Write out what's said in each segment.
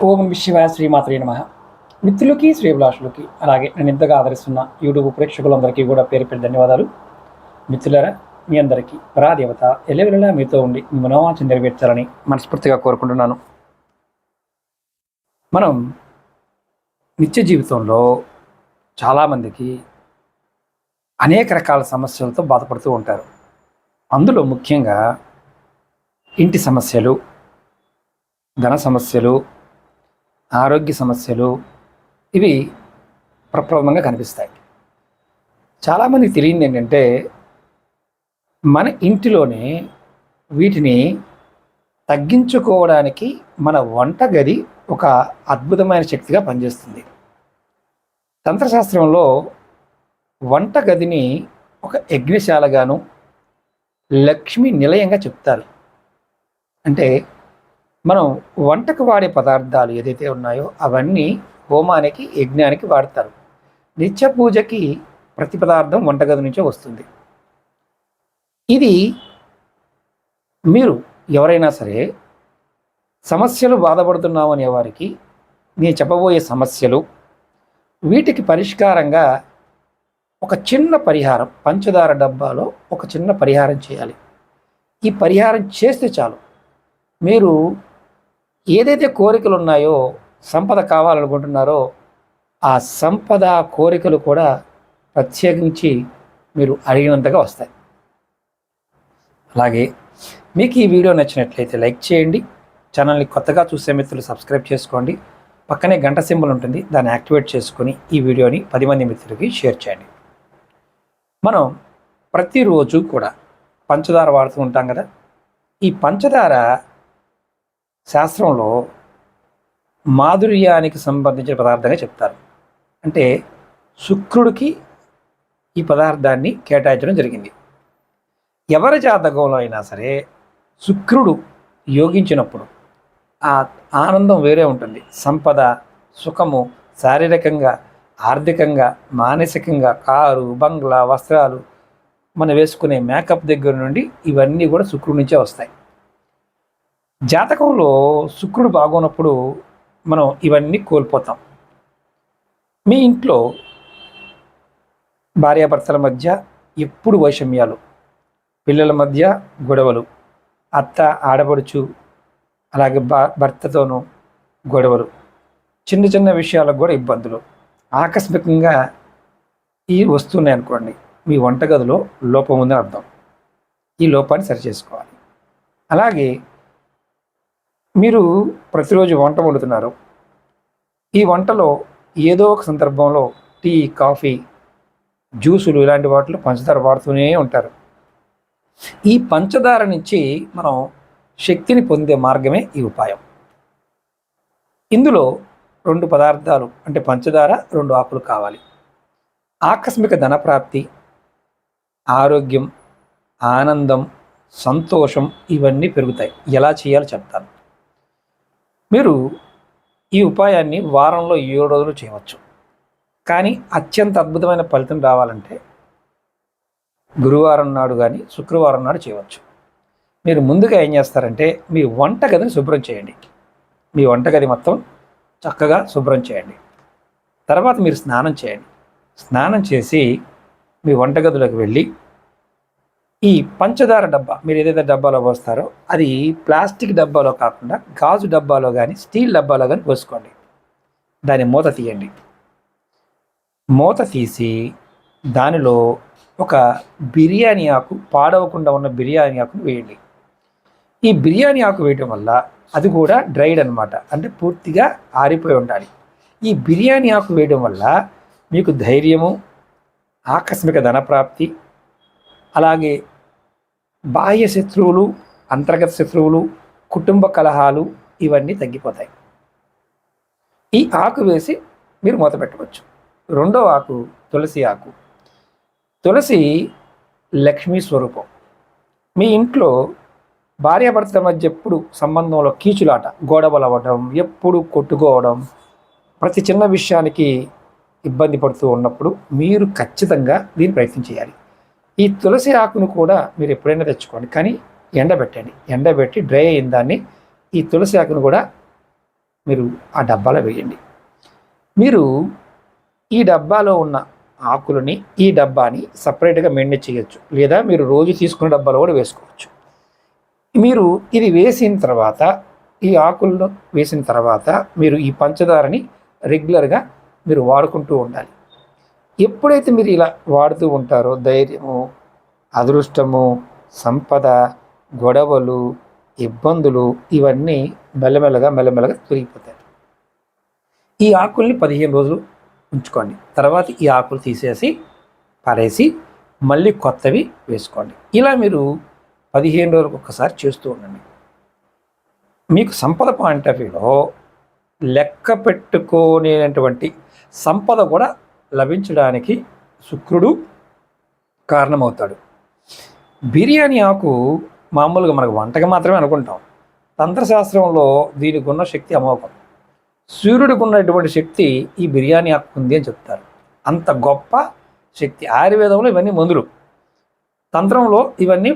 ఓం శివాయ శ్రీమాత్రే నమః. మిత్రులకి శ్రేభిలాషులకి అలాగే నేను ఇంతగా ఆదరిస్తున్న యూట్యూబ్ ప్రేక్షకులందరికీ కూడా పేరు పేరు ధన్యవాదాలు. మిత్రులారా, మీ అందరికీ పరాదేవత ఎల్లవెల్లలా మీతో ఉండి మీ మనోవాంఛ నెరవేర్చాలని మనస్ఫూర్తిగా కోరుకుంటున్నాను. మనం నిత్య జీవితంలో చాలామందికి అనేక రకాల సమస్యలతో బాధపడుతూ ఉంటారు. అందులో ముఖ్యంగా ఇంటి సమస్యలు, ధన సమస్యలు, ఆరోగ్య సమస్యలు ఇవి ప్రప్రథమంగా కనిపిస్తాయి. చాలామందికి తెలియంది ఏంటంటే, మన ఇంటిలోనే వీటిని తగ్గించుకోవడానికి మన వంటగది ఒక అద్భుతమైన శక్తిగా పనిచేస్తుంది. తంత్రశాస్త్రంలో వంటగదిని ఒక యజ్ఞశాలగాను, లక్ష్మీ నిలయంగా చెప్తారు. అంటే మనం వంటకు వాడే పదార్థాలు ఏదైతే ఉన్నాయో అవన్నీ హోమానికి, యజ్ఞానికి వాడతారు. నిత్య పూజకి ప్రతి పదార్థం వంటగది నుంచే వస్తుంది. ఇది మీరు ఎవరైనా సరే సమస్యలు బాధపడుతున్నాము అనే వారికి నేను చెప్పబోయే సమస్యలు, వీటికి పరిష్కారంగా ఒక చిన్న పరిహారం, పంచదార డబ్బాలో ఒక చిన్న పరిహారం చేయాలి. ఈ పరిహారం చేస్తే చాలు, మీరు ఏదైతే కోరికలు ఉన్నాయో, సంపద కావాలనుకుంటున్నారో ఆ సంపద కోరికలు కూడా ప్రత్యేకించి మీరు అడిగినంతగా వస్తాయి. అలాగే మీకు ఈ వీడియో నచ్చినట్లయితే లైక్ చేయండి. ఛానల్ని కొత్తగా చూసే మిత్రులు సబ్స్క్రైబ్ చేసుకోండి. పక్కనే గంట సింబల్ ఉంటుంది, దాన్ని యాక్టివేట్ చేసుకొని ఈ వీడియోని 10 మంది మిత్రులకి షేర్ చేయండి. మనం ప్రతిరోజు కూడా పంచదార వాడుతూ ఉంటాం కదా. ఈ పంచదార శాస్త్రంలో మాధుర్యానికి సంబంధించిన పదార్థంగా చెప్తారు. అంటే శుక్రుడికి ఈ పదార్థాన్ని కేటాయించడం జరిగింది. ఎవరి జాతకంలో అయినా సరే శుక్రుడు యోగించినప్పుడు ఆ ఆనందం వేరే ఉంటుంది. సంపద, సుఖము, శారీరకంగా, ఆర్థికంగా, మానసికంగా, కారు, బంగ్లా, వస్త్రాలు, మనం వేసుకునే మేకప్ దగ్గర నుండి ఇవన్నీ కూడా శుక్రుడి నుంచే వస్తాయి. జాతకంలో శుక్రుడు బాగోనప్పుడు మనం ఇవన్నీ కోల్పోతాం. మీ ఇంట్లో భార్యాభర్తల మధ్య ఎప్పుడు వైషమ్యాలు, పిల్లల మధ్య గొడవలు, అత్త ఆడపడుచు అలాగే భర్తతోనూ గొడవలు, చిన్న చిన్న విషయాలకు కూడా ఇబ్బందులు ఆకస్మికంగా ఈ వస్తున్నాయి అనుకోండి, మీ వంటగదిలో లోపం ఉందని అర్థం. ఈ లోపాన్ని సరిచేసుకోవాలి. అలాగే మీరు ప్రతిరోజు వంట వండుతున్నారు. ఈ వంటలో ఏదో ఒక సందర్భంలో టీ, కాఫీ, జ్యూసులు ఇలాంటి వాటిలో పంచదార వాడుతూనే ఉంటారు. ఈ పంచదార నుంచి మనం శక్తిని పొందే మార్గమే ఈ ఉపాయం. ఇందులో 2 పదార్థాలు అంటే పంచదార, 2 ఆకులు కావాలి. ఆకస్మిక ధనప్రాప్తి, ఆరోగ్యం, ఆనందం, సంతోషం ఇవన్నీ పెరుగుతాయి. ఎలా చేయాలో చెప్తాను. మీరు ఈ ఉపాయాన్ని వారంలో 7 రోజులు చేయవచ్చు. కానీ అత్యంత అద్భుతమైన ఫలితం రావాలంటే గురువారం నాడు కానీ శుక్రవారం నాడు చేయవచ్చు. మీరు ముందుగా ఏం చేస్తారంటే, మీ వంటగదిని శుభ్రం చేయండి. మీ వంటగది మొత్తం చక్కగా శుభ్రం చేయండి. తర్వాత మీరు స్నానం చేయండి. స్నానం చేసి మీ వంటగదిలోకి వెళ్ళి ఈ పంచదార డబ్బా, మీరు ఏదైతే డబ్బాలో పోస్తారో అది ప్లాస్టిక్ డబ్బాలో కాకుండా గాజు డబ్బాలో కానీ స్టీల్ డబ్బాలో కానీ పోసుకోండి. దాని మూత తీయండి. మూత తీసి దానిలో ఒక బిర్యానీ ఆకు, పాడవకుండా ఉన్న బిర్యానీ ఆకును వేయండి. ఈ బిర్యానీ ఆకు వేయటం వల్ల అది కూడా డ్రైడ్ అనమాట, అంటే పూర్తిగా ఆరిపోయి ఉండాలి. ఈ బిర్యానీ ఆకు వేయడం వల్ల మీకు ధైర్యము, ఆకస్మిక ధనప్రాప్తి, అలాగే బాహ్య శత్రువులు, అంతర్గత శత్రువులు, కుటుంబ కలహాలు ఇవన్నీ తగ్గిపోతాయి. ఈ ఆకు వేసి మీరు మూత పెట్టవచ్చు. 2వ ఆకు తులసి ఆకు. తులసి లక్ష్మీ స్వరూపం. మీ ఇంట్లో భార్యాభర్తల మధ్య ఎప్పుడు సంబంధంలో కీచులాట, గొడవలు అవ్వడం, ఎప్పుడు కొట్టుకోవడం, ప్రతి చిన్న విషయానికి ఇబ్బంది పడుతూ ఉన్నప్పుడు మీరు ఖచ్చితంగా దీన్ని ప్రయత్నం చేయాలి. ఈ తులసి ఆకును కూడా మీరు ఎప్పుడైనా తెచ్చుకోండి, కానీ ఎండబెట్టండి. ఎండబెట్టి డ్రై అయిన దాన్ని ఈ తులసి ఆకును కూడా మీరు ఆ డబ్బాలో వేయండి. మీరు ఈ డబ్బాలో ఉన్న ఆకులని ఈ డబ్బాని సపరేట్గా మెయింటైన్ చేయొచ్చు, లేదా మీరు రోజు తీసుకునే డబ్బాలో కూడా వేసుకోవచ్చు. మీరు ఇది వేసిన తర్వాత, ఈ ఆకులను వేసిన తర్వాత మీరు ఈ పంచదారని రెగ్యులర్గా మీరు వాడుకుంటూ ఉండాలి. ఎప్పుడైతే మీరు ఇలా వాడుతూ ఉంటారో ధైర్యము, అదృష్టము, సంపద, గొడవలు, ఇబ్బందులు ఇవన్నీ మెల్లమెల్లగా తొలగిపోతాయి. ఈ ఆకుల్ని 15 రోజులు ఉంచుకోండి. తర్వాత ఈ ఆకులు తీసేసి పారేసి మళ్ళీ కొత్తవి వేసుకోండి. ఇలా మీరు 15 రోజులకు ఒక్కసారి చేస్తూ ఉండండి. మీకు సంపద పాయింట్ ఆఫ్ వ్యూలో లెక్క పెట్టుకోలేనటువంటి సంపద కూడా లభించడానికి శుక్రుడు కారణమవుతాడు. బిర్యానీ ఆకు మామూలుగా మనకు వంటకి మాత్రమే అనుకుంటాం. తంత్రశాస్త్రంలో దీనికి ఉన్న శక్తి అమోఘం. సూర్యుడికి ఉన్నటువంటి శక్తి ఈ బిర్యానీ ఆకు ఉంది అని చెప్తారు. అంత గొప్ప శక్తి. ఆయుర్వేదంలో ఇవన్నీ మందులు, తంత్రంలో ఇవన్నీ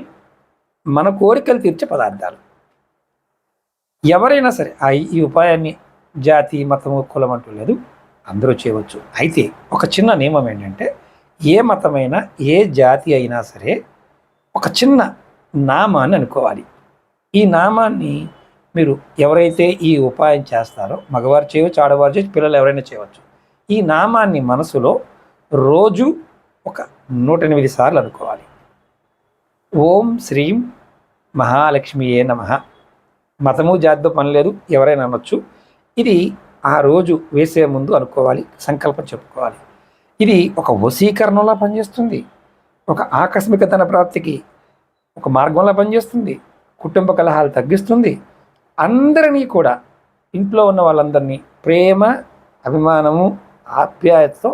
మన కోరికలు తీర్చే పదార్థాలు. ఎవరైనా సరే ఈ ఉపాయాన్ని జాతి, మతము, కులం అంటూ లేదు, అందరూ చేయవచ్చు. అయితే ఒక చిన్న నియమం ఏంటంటే, ఏ మతమైనా ఏ జాతి అయినా సరే ఒక చిన్న నామాన్ని అనుకోవాలి. ఈ నామాన్ని మీరు ఎవరైతే ఈ ఉపాయం చేస్తారో, మగవారు చేయవచ్చు, ఆడవారు చేయవచ్చు, పిల్లలు ఎవరైనా చేయవచ్చు. ఈ నామాన్ని మనసులో రోజు ఒక 108 సార్లు అనుకోవాలి. ఓం శ్రీం మహాలక్ష్మియే నమః. మతము జాతితో పని లేదు, ఎవరైనా అనొచ్చు. ఇది ఆ రోజు వేసే ముందు అనుకోవాలి, సంకల్పం చెప్పుకోవాలి. ఇది ఒక వశీకరణంలా పనిచేస్తుంది, ఒక ఆకస్మిక ధన ప్రాప్తికి ఒక మార్గంలా పనిచేస్తుంది, కుటుంబ కలహాలు తగ్గిస్తుంది, అందరినీ కూడా, ఇంట్లో ఉన్న వాళ్ళందరినీ ప్రేమ, అభిమానము, ఆప్యాయతతో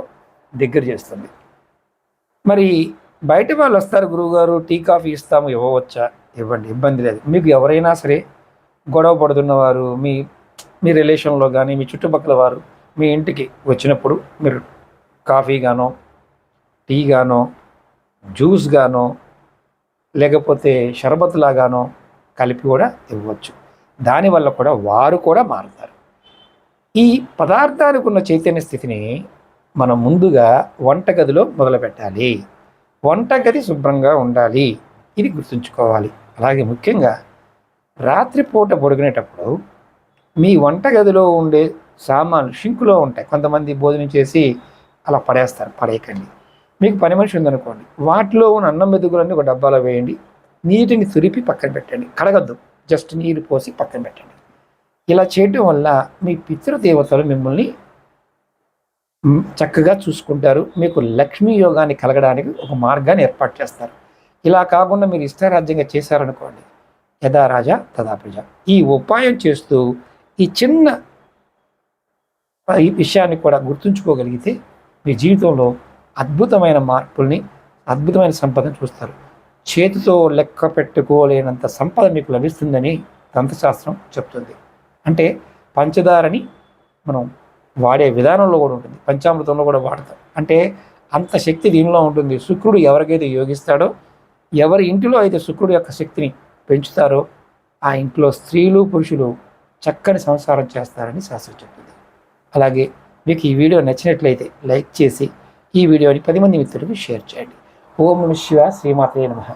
దగ్గర చేస్తుంది. మరి బయట వాళ్ళు వస్తారు, గురువుగారు టీ కాఫీ ఇస్తాము, ఇవ్వవచ్చా? ఇవ్వండి, ఇబ్బంది లేదు. మీకు ఎవరైనా సరే గొడవ పడుతున్నవారు, మీ రిలేషన్లో కానీ మీ చుట్టుపక్కల వారు మీ ఇంటికి వచ్చినప్పుడు మీరు కాఫీ గానో, టీ గానో, జ్యూస్ గానో, లేకపోతే షర్బత్ లాగానో కలిపి కూడా ఇవ్వచ్చు. దానివల్ల కూడా వారు కూడా మారుతారు. ఈ పదార్థాలకు ఉన్న చైతన్య స్థితిని మనం ముందుగా వంటగదిలో మొదలుపెట్టాలి. వంటగది శుభ్రంగా ఉండాలి, ఇది గుర్తుంచుకోవాలి. అలాగే ముఖ్యంగా రాత్రిపూట పడుకునేటప్పుడు మీ వంటగదిలో ఉండే సామాన్లు షింకులో ఉంటాయి. కొంతమంది భోజనం చేసి అలా పడేస్తారు, పడేయకండి. మీకు పని మనిషి ఉందనుకోండి, వాటిలో ఉన్న అన్నం మెతుకులన్నీ ఒక డబ్బాలో వేయండి, నీటిని తురిపి పక్కన పెట్టండి. కడగద్దు, జస్ట్ నీరు పోసి పక్కన పెట్టండి. ఇలా చేయటం వల్ల మీ పితృదేవతలు మిమ్మల్ని చక్కగా చూసుకుంటారు. మీకు లక్ష్మీ యోగాన్ని కలగడానికి ఒక మార్గాన్ని ఏర్పాటు చేస్తారు. ఇలా కాకుండా మీరు ఇష్టారాజ్యంగా చేశారనుకోండి, యథా రాజా తదా ప్రజ. ఈ ఉపాయం చేస్తూ ఈ చిన్న ఈ విషయాన్ని కూడా గుర్తుంచుకోగలిగితే మీ జీవితంలో అద్భుతమైన మార్పుల్ని, అద్భుతమైన సంపదను చూస్తారు. చేతితో లెక్క పెట్టుకోలేనంత సంపద మీకు లభిస్తుందని తంత్రశాస్త్రం చెప్తుంది. అంటే పంచదారని మనం వాడే విధానంలో కూడా ఉంటుంది, పంచామృతంలో కూడా వాడతాం. అంటే అంత శక్తి దీనిలో ఉంటుంది. శుక్రుడు ఎవరికైతే యోగిస్తాడో, ఎవరి ఇంటిలో అయితే శుక్రుడు యొక్క శక్తిని పెంచుతారో ఆ ఇంట్లో స్త్రీలు, పురుషులు చక్కని సంసారం చేస్తారని శాస్త్రం చెప్తుంది. అలాగే మీకు ఈ వీడియో నచ్చినట్లయితే లైక్ చేసి ఈ వీడియోని 10 మంది మిత్రులకు షేర్ చేయండి. ఓం నమః శివాయ, శ్రీమాత్రే నమః.